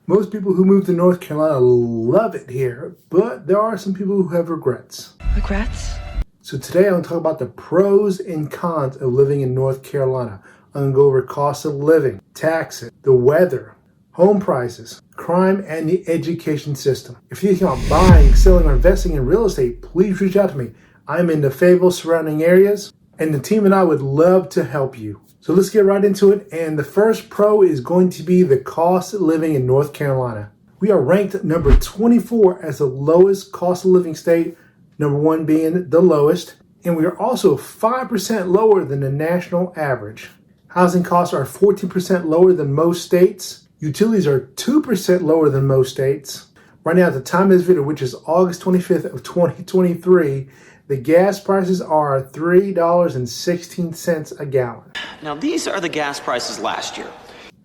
Most people who move to North Carolina love it here, but there are some people who have regrets. Regrets? So today I'm going to talk about the pros and cons of living in North Carolina. I'm going to go over cost of living, taxes, the weather, home prices, crime, and the education system. If you're thinking about buying, selling, or investing in real estate, please reach out to me. I'm in the Fayetteville surrounding areas, and the team and I would love to help you. So let's get right into it. And the first pro is going to be the cost of living in North Carolina. We are ranked number 24 as the lowest cost of living state, number 1 being the lowest. And we are also 5% lower than the national average. Housing costs are 14% lower than most states. Utilities are 2% lower than most states. Right now, at the time of this video, which is August 25th of 2023, the gas prices are $3.16 a gallon. Now, these are the gas prices last year.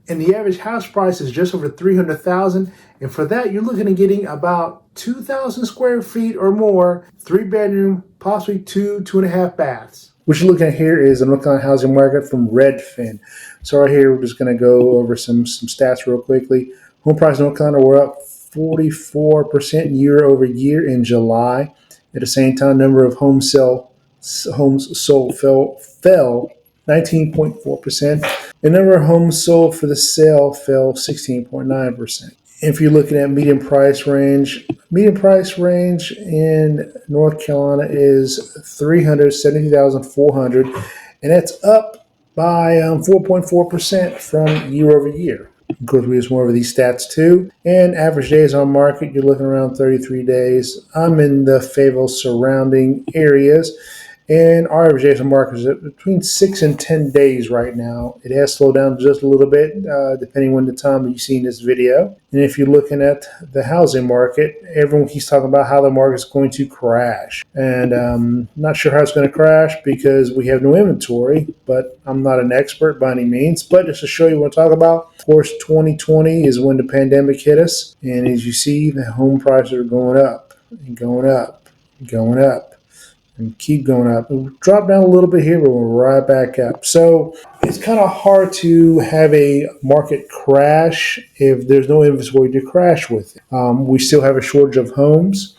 And the average house price is just over $300,000. And for that, you're looking at getting about 2,000 square feet or more, 3-bedroom, possibly 2.5 baths. What you're looking at here is the North Carolina housing market from Redfin. So right here, we're just going to go over some stats real quickly. Home prices in North Carolina were up 44% year over year in July. At the same time, number of homes sold fell 19.4%. The number of homes sold for the sale fell 16.9%. If you're looking at median price range in North Carolina is $370,400, and that's up by 4.4% from year over year. Of course, we use more of these stats too. And average days on market, you're looking around 33 days. I'm in the Fayetteville surrounding areas, and our average days on market is between 6 and 10 days right now. It has slowed down just a little bit, depending on the time you've seen this video. And if you're looking at the housing market, everyone keeps talking about how the market's going to crash. And I'm not sure how it's going to crash because we have no inventory, but I'm not an expert by any means. But just to show you what I'm talking about, of course, 2020 is when the pandemic hit us. And as you see, the home prices are going up and going up and going up. And keep going up. We'll drop down a little bit here, but we'll right back up. So it's kind of hard to have a market crash if there's no inventory to crash with. We still have a shortage of homes.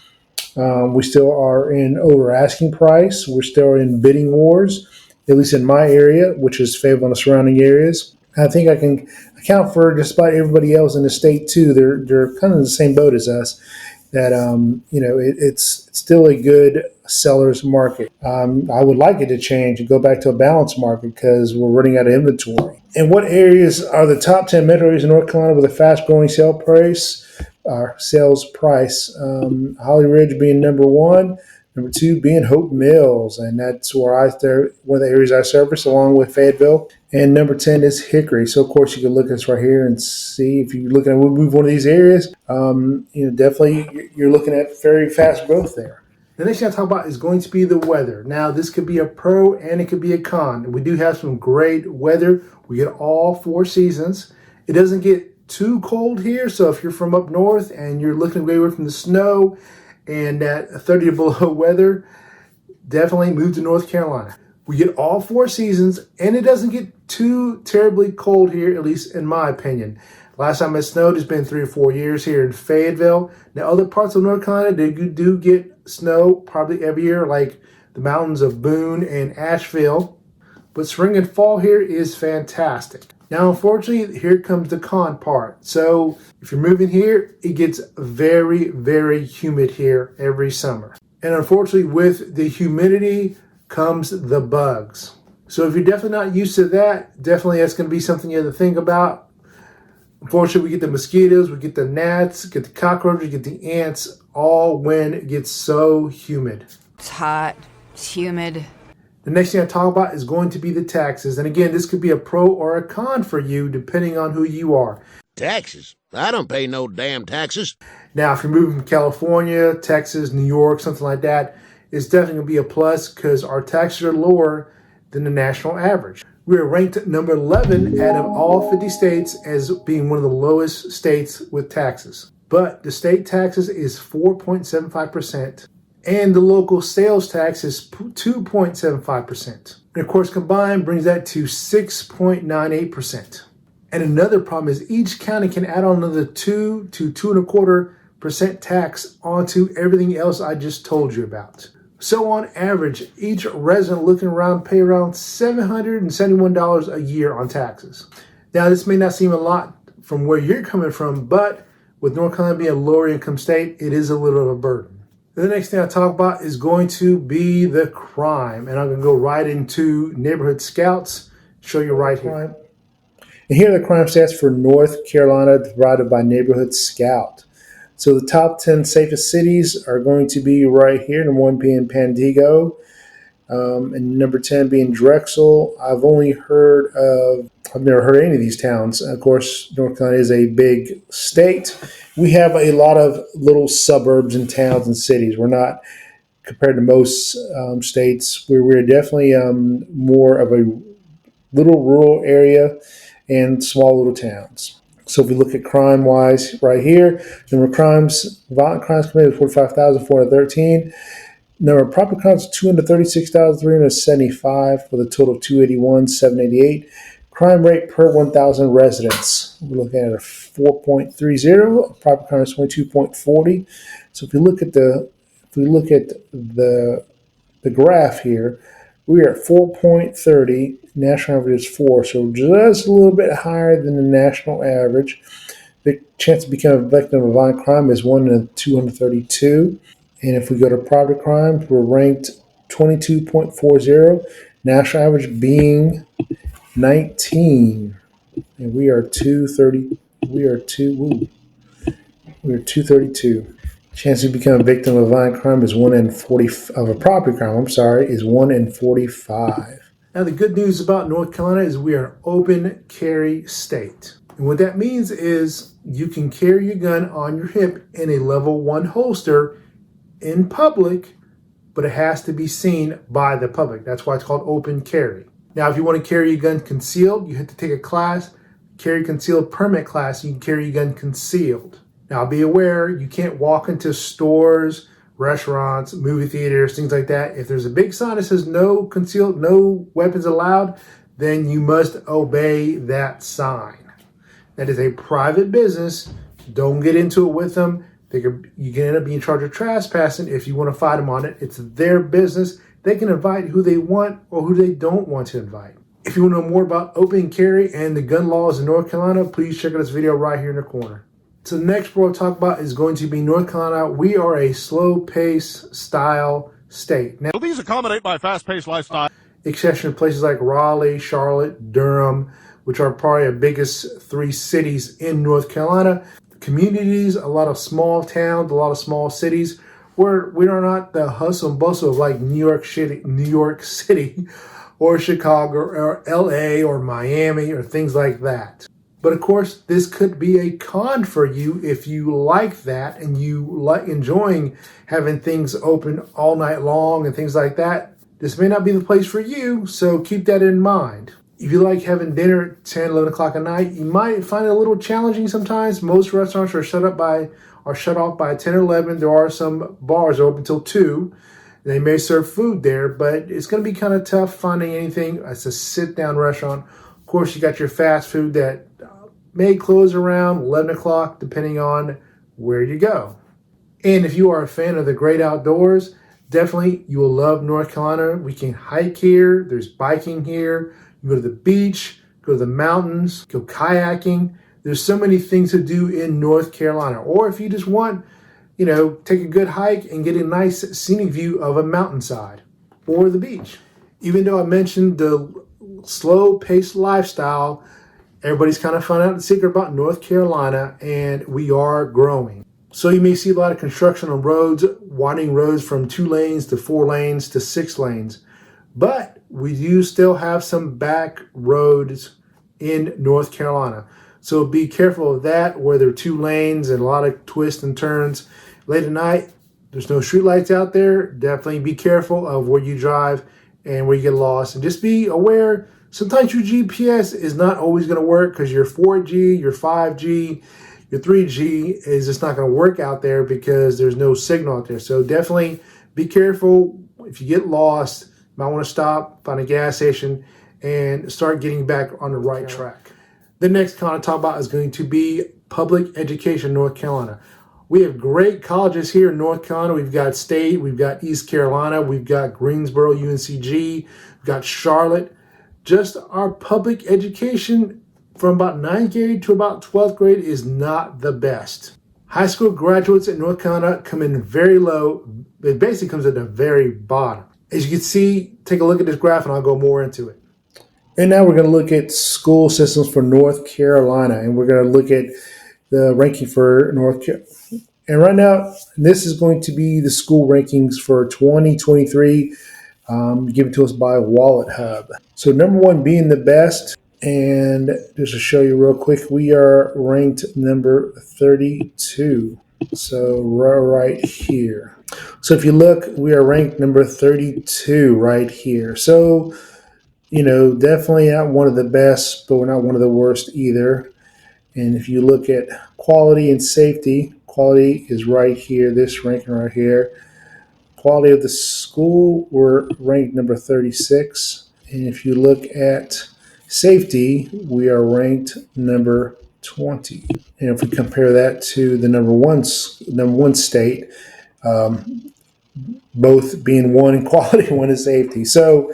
We still are in over asking price. We're still in bidding wars, at least in my area, which is Fayetteville and the surrounding areas. I think I can account for just about everybody else in the state too. They're kind of in the same boat as us. That it's still a good seller's market. I would like it to change and go back to a balanced market because we're running out of inventory. And what areas are the top 10 metro areas in North Carolina with a fast-growing sales price? Holly Ridge being number 1, number 2 being Hope Mills, and that's where one of the areas I service, along with Fayetteville. And number 10 is Hickory. So of course you can look at this right here and see if you're looking at move one of these areas. Definitely you're looking at very fast growth there. The next thing I talk about is going to be the weather. Now, this could be a pro and it could be a con. We do have some great weather. We get all 4 seasons. It doesn't get too cold here. So if you're from up north and you're looking away from the snow and that 30 or below weather, definitely move to North Carolina. We get all 4 seasons and it doesn't get too terribly cold here, at least in my opinion. Last time it snowed, it's been 3 or 4 years here in Fayetteville. Now, other parts of North Carolina, they do get snow probably every year, like the mountains of Boone and Asheville. But spring and fall here is fantastic. Now, unfortunately, here comes the con part. So if you're moving here, it gets very, very humid here every summer. And unfortunately, with the humidity comes the bugs. So if you're definitely not used to that, definitely that's going to be something you have to think about. Unfortunately, we get the mosquitoes, we get the gnats, get the cockroaches, get the ants, all when it gets so humid. It's hot, it's humid. The next thing I talk about is going to be the taxes. And again, this could be a pro or a con for you, depending on who you are. Taxes? I don't pay no damn taxes. Now, if you're moving from California, Texas, New York, something like that, it's definitely going to be a plus because our taxes are lower than the national average. We are ranked number 11 out of all 50 states as being one of the lowest states with taxes. But the state taxes is 4.75%, and the local sales tax is 2.75%. And of course, combined brings that to 6.98%. And another problem is each county can add on another 2 to 2.25% tax onto everything else I just told you about. So on average, each resident looking around pay around $771 a year on taxes. Now, this may not seem a lot from where you're coming from, but with North Carolina being a lower income state, it is a little of a burden. The next thing I talk about is going to be the crime, and I'm going to go right into neighborhood scouts, show you right here. And here are the crime stats for North Carolina divided by neighborhood scout. So the top 10 safest cities are going to be right here. Number 1 being Pandigo, and number 10 being Drexel. I've never heard of any of these towns. Of course, North Carolina is a big state. We have a lot of little suburbs and towns and cities. We're not, compared to most states, we're definitely more of a little rural area and small little towns. So if we look at crime-wise right here, number of violent crimes committed, 45,413. Number of property crimes, 236,375 with a total of 281,788. Crime rate per 1,000 residents. We're looking at a 4.30. Property crime is 22.40. So if we look at the graph here, we are at 4.30. National average is 4, so just a little bit higher than the national average. The chance to become a victim of violent crime is 1 in 232. And if we go to property crimes, we're ranked 22.40. National average being 19, and we are 230. We are 232. Chance to become a victim of a violent crime is 1 in 40 of a property crime. Is 1 in 45. Now the good news about North Carolina is we are an open carry state, and what that means is you can carry your gun on your hip in a level 1 holster in public, but it has to be seen by the public. That's why it's called open carry. Now, if you want to carry your gun concealed, you have to take a class, carry concealed permit class. You can carry your gun concealed. Now, be aware, you can't walk into stores, restaurants, movie theaters, things like that. If there's a big sign that says no concealed, no weapons allowed, then you must obey that sign. That is a private business. Don't get into it with them. You can end up being charged with trespassing if you want to fight them on it. It's their business. They can invite who they want or who they don't want to invite. If you want to know more about open carry and the gun laws in North Carolina, please check out this video right here in the corner. So the next we'll talk about is going to be North Carolina. We are a slow pace style state. Now, these accommodate my fast-paced lifestyle. Exception to places like Raleigh, Charlotte, Durham, which are probably the biggest 3 cities in North Carolina. Communities, a lot of small towns, a lot of small cities where we are not the hustle and bustle of like New York City or Chicago or LA or Miami or things like that. But of course, this could be a con for you if you like that and you like enjoying having things open all night long and things like that. This may not be the place for you, so keep that in mind. If you like having dinner at 10, 11 o'clock at night, you might find it a little challenging sometimes. Most restaurants are shut off by 10 or 11. There are some bars open until 2. They may serve food there, but it's going to be kind of tough finding anything. It's a sit-down restaurant. Of course, you got your fast food that may close around 11 o'clock, depending on where you go. And if you are a fan of the great outdoors, definitely you will love North Carolina. We can hike here. There's biking here. You go to the beach, go to the mountains, go kayaking. There's so many things to do in North Carolina. Or if you just want, take a good hike and get a nice scenic view of a mountainside or the beach. Even though I mentioned the slow-paced lifestyle, everybody's kind of found out the secret about North Carolina, and we are growing. So you may see a lot of construction on roads, widening roads from 2 lanes to 4 lanes to 6 lanes. But we do still have some back roads in North Carolina. So be careful of that, where there are 2 lanes and a lot of twists and turns. Late at night, there's no street lights out there. Definitely be careful of where you drive and where you get lost. And just be aware, sometimes your GPS is not always going to work because your 4G, your 5G, your 3G is just not going to work out there because there's no signal out there. So definitely be careful. If you get lost, you might want to stop, find a gas station, and start getting back on the right track. The next con I talk about is going to be public education in North Carolina. We have great colleges here in North Carolina. We've got State, we've got East Carolina, we've got Greensboro, UNCG, we've got Charlotte. Just our public education from about 9th grade to about 12th grade is not the best. High school graduates in North Carolina come in very low. It basically comes at the very bottom. As you can see, take a look at this graph and I'll go more into it. And now we're going to look at school systems for North Carolina, and we're going to look at the ranking for North Carolina. And right now, this is going to be the school rankings for 2023, given to us by Wallet Hub. So number one being the best, and just to show you real quick, we are ranked number 32. So right here. So if you look, we are ranked number 32 right here. So, you know, definitely not one of the best, but we're not one of the worst either. And if you look at quality and safety, quality is right here, this ranking right here. Quality of the school, we're ranked number 36. And if you look at safety, we are ranked number 20. And if we compare that to the number one state, both being one in quality and one in safety. So,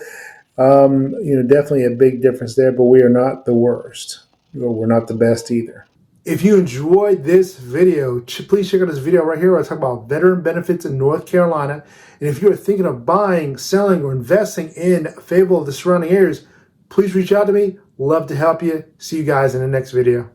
you know, definitely a big difference there, but we are not the worst. We're not the best either. If you enjoyed this video, please check out this video right here where I talk about veteran benefits in North Carolina. And if you're thinking of buying, selling, or investing in Fayetteville or the surrounding areas, please reach out to me. Love to help you. See you guys in the next video.